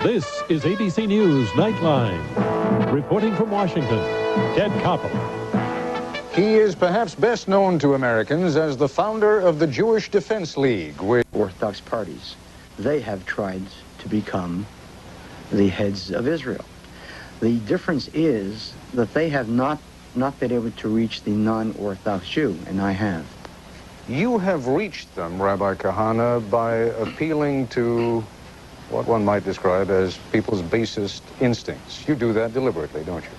This is ABC News Nightline. Reporting from Washington, Ted Koppel. He is perhaps best known to Americans as the founder of the Jewish Defense League. Orthodox parties, they have tried to become the heads of Israel. The difference is that they have not been able to reach the non-Orthodox Jew, and I have. You have reached them, Rabbi Kehana, by appealing to what one might describe as people's basest instincts. You do that deliberately, don't you?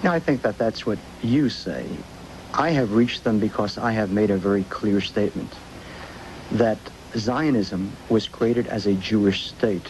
Now, I think that that's what you say. I have reached them because I have made a very clear statement that Zionism was created as a Jewish state,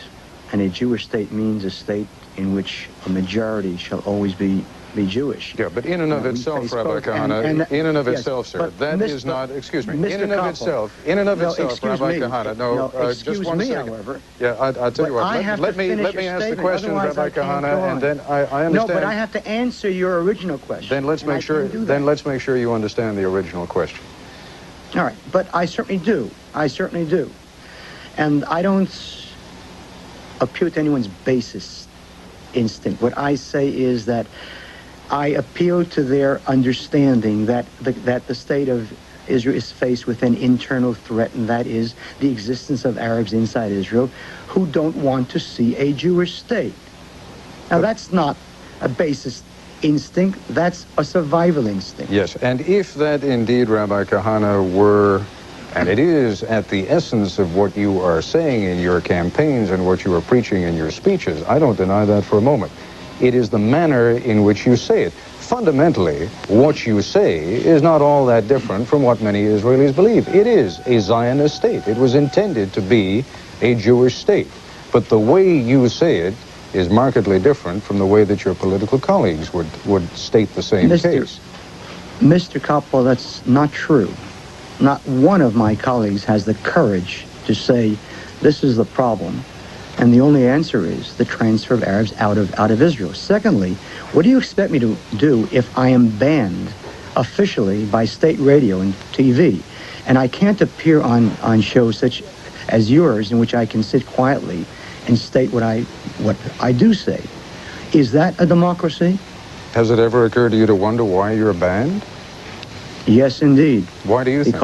and a Jewish state means a state in which a majority shall always be Jewish. Yeah, but in and of itself, Rabbi Kehana, in and of itself, sir, that is not, excuse me, in and of itself, Rabbi Kehana, excuse just one me, second. however. Yeah, I'll tell you what, let me ask the question, Rabbi Kehana, and then I understand. No, but I have to answer your original question. Then let's make sure you understand the original question. All right, but I certainly do. I certainly do. And I don't appeal to anyone's basest instinct. What I say is that I appeal to their understanding that the state of Israel is faced with an internal threat, and that is the existence of Arabs inside Israel who don't want to see a Jewish state. Now, that's not a basest instinct, that's a survival instinct. Yes, and if that indeed, Rabbi Kehana, were, and it is at the essence of what you are saying in your campaigns and what you are preaching in your speeches, I don't deny that for a moment. It is the manner in which you say it. Fundamentally, what you say is not all that different from what many Israelis believe. It is a Zionist state. It was intended to be a Jewish state. But the way you say it is markedly different from the way that your political colleagues would state the same case. Mr. Koppel, that's not true. Not one of my colleagues has the courage to say, this is the problem, and the only answer is the transfer of Arabs out of Israel. Secondly, what do you expect me to do if I am banned officially by state radio and TV, and I can't appear on shows such as yours in which I can sit quietly and state what I do say? Is that a democracy? Has it ever occurred to you to wonder why you're banned? Yes, indeed. Why do you think?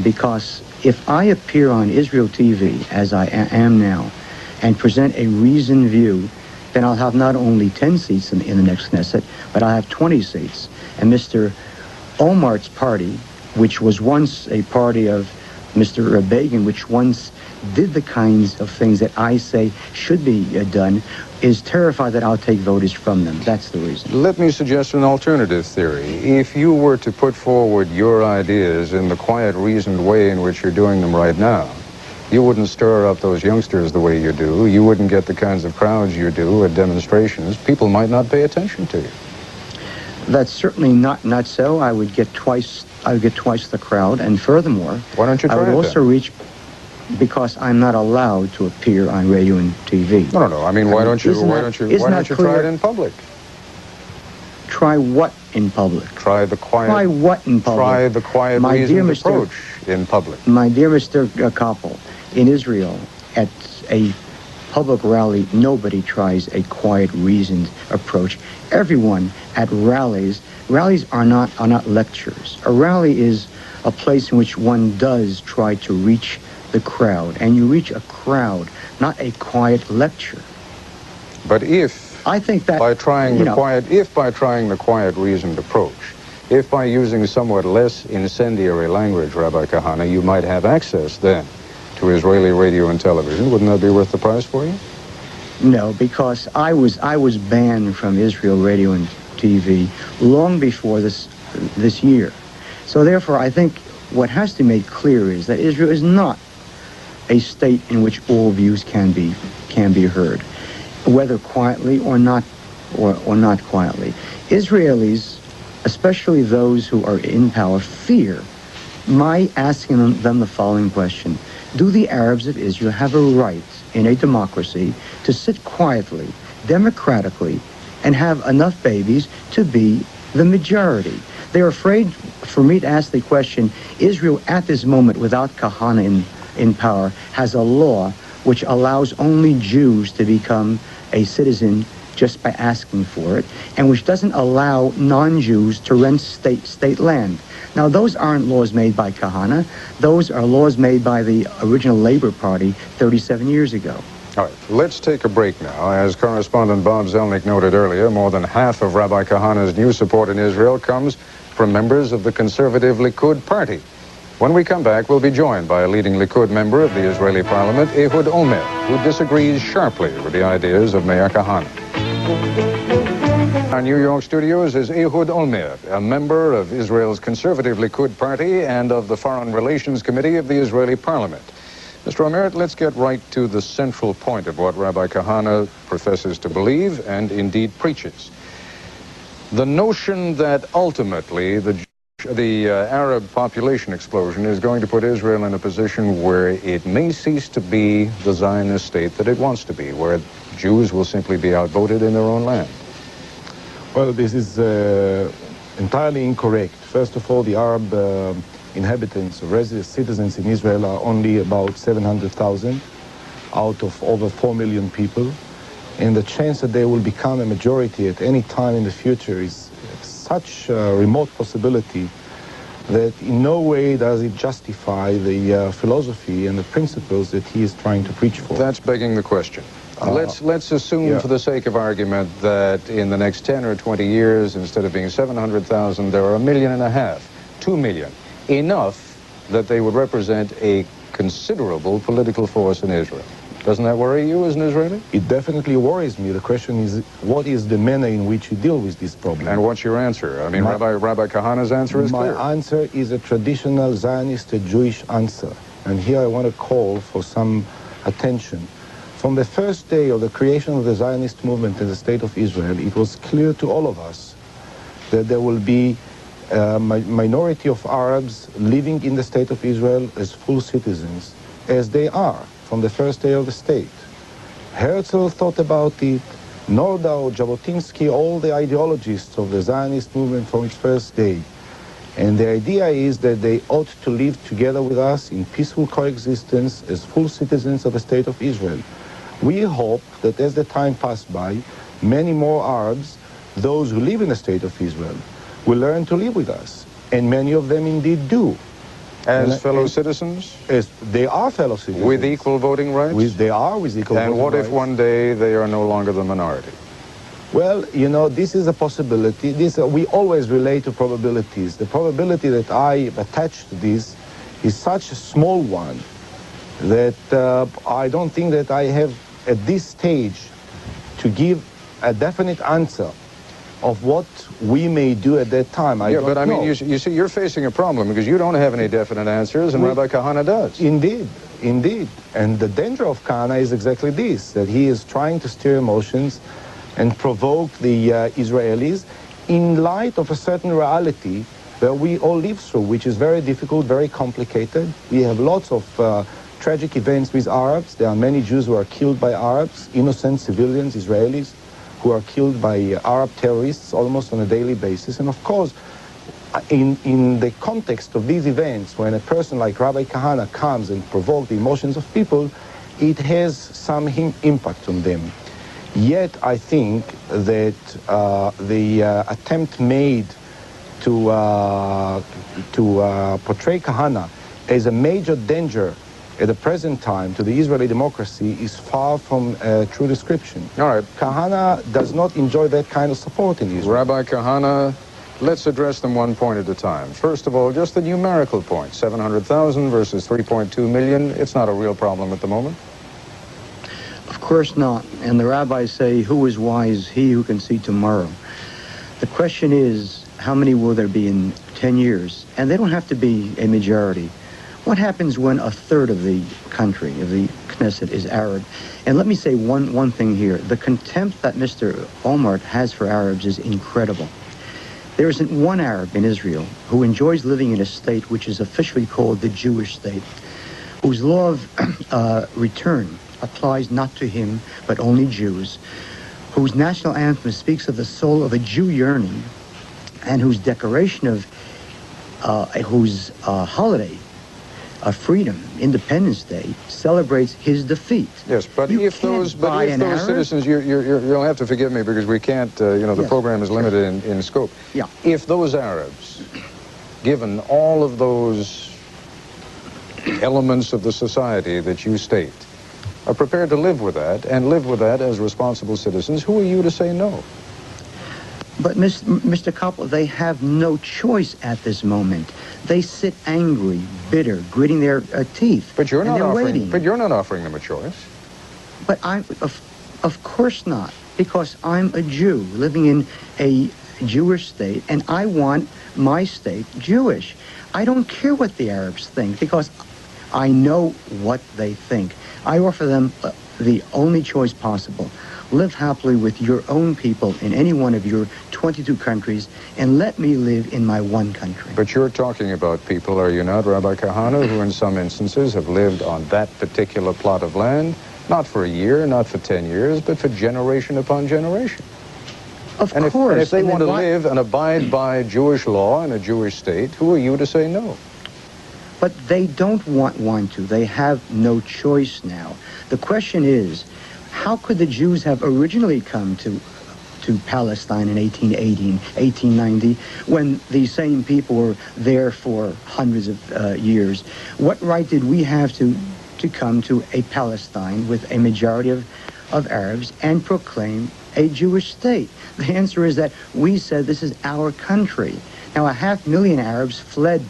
Because if I appear on Israel TV, as I am now, and present a reasoned view, then I'll have not only 10 seats in the next Knesset, but I'll have 20 seats. And Mr. Olmart's party, which was once a party of Mr. Begin, which once did the kinds of things that I say should be done, is terrified that I'll take voters from them. That's the reason. Let me suggest an alternative theory. If you were to put forward your ideas in the quiet, reasoned way in which you're doing them right now, you wouldn't stir up those youngsters the way you do. You wouldn't get the kinds of crowds you do at demonstrations. People might not pay attention to you. That's certainly not so. I would get twice the crowd, and furthermore, why don't you try I would also reach, because I'm not allowed to appear on radio and TV. No. I mean, why don't you try it in public? Try what in public? Try the quiet. Try what in public? Try the quiet, reasoned approach in public. My dear Mr. Koppel, in Israel, at a public rally, nobody tries a quiet, reasoned approach. Everyone at rallies are not lectures. A rally is a place in which one does try to reach the crowd, and you reach a crowd, not a quiet lecture. But if I think that by trying the quiet, reasoned approach, if by using somewhat less incendiary language, Rabbi Kehana, you might have access then to Israeli radio and television, wouldn't that be worth the price for you? No, because I was banned from Israel radio and TV long before this year. So therefore, I think what has to be made clear is that Israel is not a state in which all views can be heard, whether quietly or not quietly. Israelis, especially those who are in power, fear my asking them the following question: do the Arabs of Israel have a right in a democracy to sit quietly, democratically, and have enough babies to be the majority? They're afraid for me to ask the question: Israel at this moment, without Kehana in power, has a law which allows only Jews to become a citizen just by asking for it, and which doesn't allow non-Jews to rent state land. Now, those aren't laws made by Kehana. Those are laws made by the original Labor Party 37 years ago. All right, let's take a break now. As correspondent Bob Zelnick noted earlier, more than half of Rabbi Kehana's new support in Israel comes from members of the conservative Likud party. When we come back, we'll be joined by a leading Likud member of the Israeli parliament, Ehud Olmert, who disagrees sharply with the ideas of Mayor Kehana. Our New York studios is Ehud Olmert, a member of Israel's conservative Likud party and of the Foreign Relations Committee of the Israeli parliament. Mr. Olmert, let's get right to the central point of what Rabbi Kehana professes to believe and indeed preaches. The notion that ultimately the Arab population explosion is going to put Israel in a position where it may cease to be the Zionist state that it wants to be, where Jews will simply be outvoted in their own land. Well, this is entirely incorrect. First of all, the Arab inhabitants, resident citizens in Israel are only about 700,000 out of over 4 million people. And the chance that they will become a majority at any time in the future is such a remote possibility that in no way does it justify the philosophy and the principles that he is trying to preach for. That's begging the question. Let's assume for the sake of argument that in the next 10 or 20 years, instead of being 700,000, there are 1.5 million, 2 million. Enough that they would represent a considerable political force in Israel. Doesn't that worry you as an Israeli? It definitely worries me. The question is, what is the manner in which you deal with this problem? And what's your answer? I mean, Rabbi Kehana's answer is clear. My answer is a traditional Zionist Jewish answer. And here I want to call for some attention. From the first day of the creation of the Zionist movement in the State of Israel, it was clear to all of us that there will be a minority of Arabs living in the State of Israel as full citizens, as they are from the first day of the state. Herzl thought about it, Nordau, Jabotinsky, all the ideologists of the Zionist movement from its first day. And the idea is that they ought to live together with us in peaceful coexistence as full citizens of the State of Israel. We hope that as the time passed by, many more Arabs, those who live in the State of Israel, will learn to live with us. And many of them indeed do. As fellow citizens? As they are fellow citizens. With equal voting rights? They are with equal voting rights. And what if one day they are no longer the minority? Well, you know, this is a possibility. We always relate to probabilities. The probability that I attach to this is such a small one that I don't think that I have at this stage to give a definite answer of what we may do at that time. I mean, you see, you're facing a problem because you don't have any definite answers, and Rabbi Kehana does. Indeed, indeed. And the danger of Kehana is exactly this, that he is trying to steer emotions and provoke the Israelis in light of a certain reality that we all live through, which is very difficult, very complicated. We have lots of tragic events with Arabs. There are many Jews who are killed by Arabs, innocent civilians, Israelis, who are killed by Arab terrorists almost on a daily basis. And of course, in the context of these events, when a person like Rabbi Kehana comes and provokes the emotions of people, it has some impact on them. Yet I think that the attempt made to portray Kehana as a major danger at the present time to the Israeli democracy is far from a true description. All right. Kehana does not enjoy that kind of support in Israel. Rabbi Kehana, let's address them one point at a time. First of all, just the numerical point, 700,000 versus 3.2 million. It's not a real problem at the moment. Of course not. And the rabbis say, who is wise? He who can see tomorrow. The question is, how many will there be in 10 years? And they don't have to be a majority. What happens when a third of the country, of the Knesset, is Arab? And let me say one thing here. The contempt that Mr. Aulmart has for Arabs is incredible. There isn't one Arab in Israel who enjoys living in a state which is officially called the Jewish state, whose law of return applies not to him, but only Jews, whose national anthem speaks of the soul of a Jew yearning, and whose decoration of, whose holiday freedom, Independence Day, celebrates his defeat. Yes, but if those citizens, you'll have to forgive me because we can't, the program is limited in scope. Yeah. If those Arabs, given all of those elements of the society that you state, are prepared to live with that, and live with that as responsible citizens, who are you to say no? But, Mr. Koppel, they have no choice at this moment. They sit angry, bitter, gritting their teeth. But you're not waiting. But you're not offering them a choice. But of course not, because I'm a Jew living in a Jewish state, and I want my state Jewish. I don't care what the Arabs think, because I know what they think. I offer them the only choice possible. Live happily with your own people in any one of your 22 countries, and let me live in my one country. But you're talking about people, are you not, Rabbi Kehana, who in some instances have lived on that particular plot of land, not for a year, not for 10 years, but for generation upon generation. Of course. And if they want to live and abide by Jewish law in a Jewish state, who are you to say no? But they don't want to. They have no choice now. The question is, how could the Jews have originally come to Palestine in 1880, 1890, when these same people were there for hundreds of years? What right did we have to come to a Palestine with a majority of Arabs and proclaim a Jewish state? The answer is that we said this is our country. Now, 500,000 Arabs fled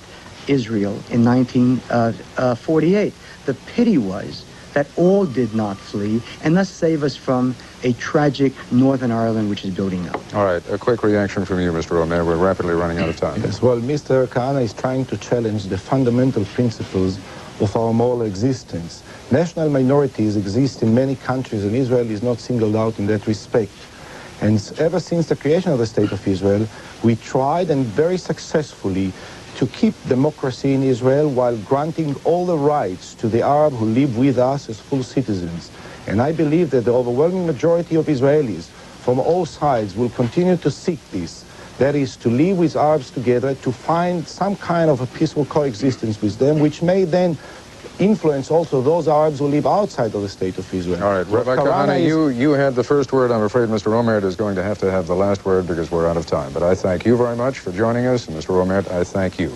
Israel in 1948. The pity was that all did not flee, and thus save us from a tragic Northern Ireland which is building up. All right, a quick reaction from you, Mr. Omer. We're rapidly running out of time. Yes, well, Mr. Kehana is trying to challenge the fundamental principles of our moral existence. National minorities exist in many countries, and Israel is not singled out in that respect. And ever since the creation of the State of Israel, we tried, and very successfully, to keep democracy in Israel while granting all the rights to the Arab who live with us as full citizens. And I believe that the overwhelming majority of Israelis from all sides will continue to seek this. That is, to live with Arabs together, to find some kind of a peaceful coexistence with them, which may then influence also those Arabs who live outside of the State of Israel. All right, Rabbi Kehana, you had the first word. I'm afraid Mr. Omer is going to have the last word because we're out of time. But I thank you very much for joining us, and Mr. Omer, I thank you.